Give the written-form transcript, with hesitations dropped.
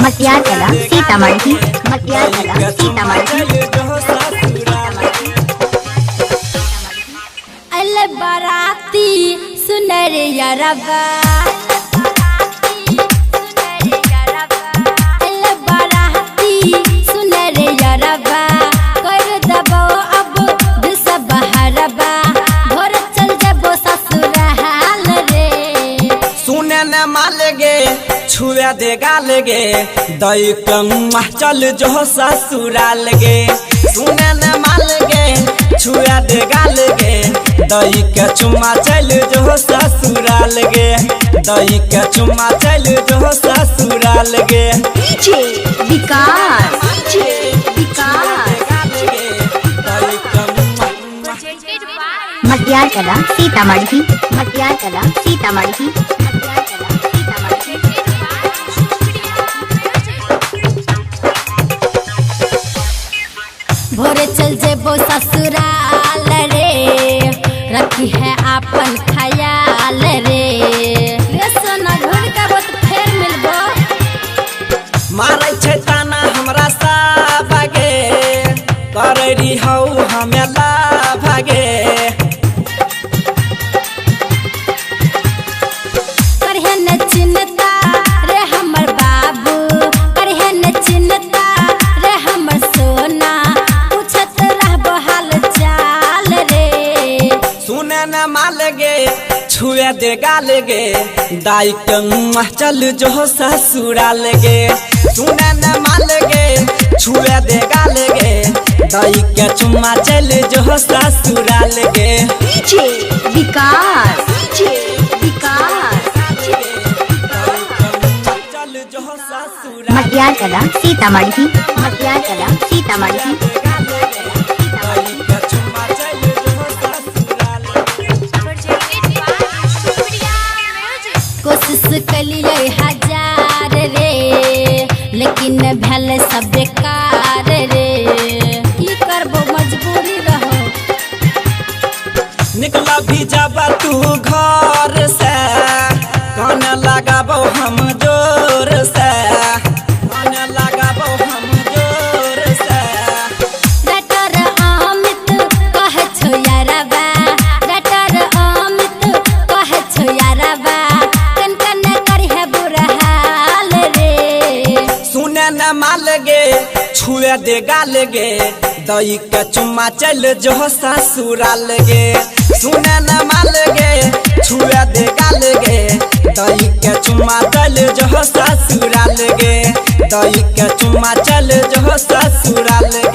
मटियार कला सीतामढ़ी मटियार कला सीतामढ़ी। अल बाराती सुनर यारबा अल बाराती सुनर यारबा कर दबो अब दिस बहरबा घर चल जबो ससुराल रे। सुने न माल गे छुआ दे गाल गे दई कम्मा चल जो ससुराल गे। सुने न माल गे छुआ दे गाल गे दई के चुम्मा चल जो ससुराल गे। दई के चुम्मा चल जो ससुराल गे। विकास मटियार कला सीतामढ़ी मटियार कला सीतामढ़ी। भोरे चल जेबो ससुराल रे रखी है आपन ख्याल रे सोना घूर के बहुत फेर मिलबो। मारै छै ताना हमरा सा भागे कररी हौ हमेला भागे। करहे न चिन्ता रे हमर बाबू करहे न चिन्ता रे हमर सोना पूछत रहबो हाल चाल रे। सुने न माल गे छुए दे गाल गे दाई कम्मा चल जो ससुराल गे। सुने न माल गे छुए दे गाल गे दाई के चुम्मा चल जो ससुराल गे। विकास मटियार कला सीतामढ़ी मटियार कला सीतामढ़ी। कोशिश कलिए हजार रे लेकिन भेल सब बेकार रे। की करबो मजबूरी रहो। निकला भी जाबा तू घर से कान लगाबो हम जोर से कान लगाबो हम जोर से। डटर अमित कह छो यारबा डटर अमित कह छो यारबा कन कन करहे बुरा हाल रे। सुने न माल गे छुए दे गाल गे दई के चुम्मा चल जो ससुराल गे। सुने न माल गे छुए दे गाल गे दई के चुम्मा चल जो ससुराल गे। दई के चुम्मा चल जो ससुराल गे।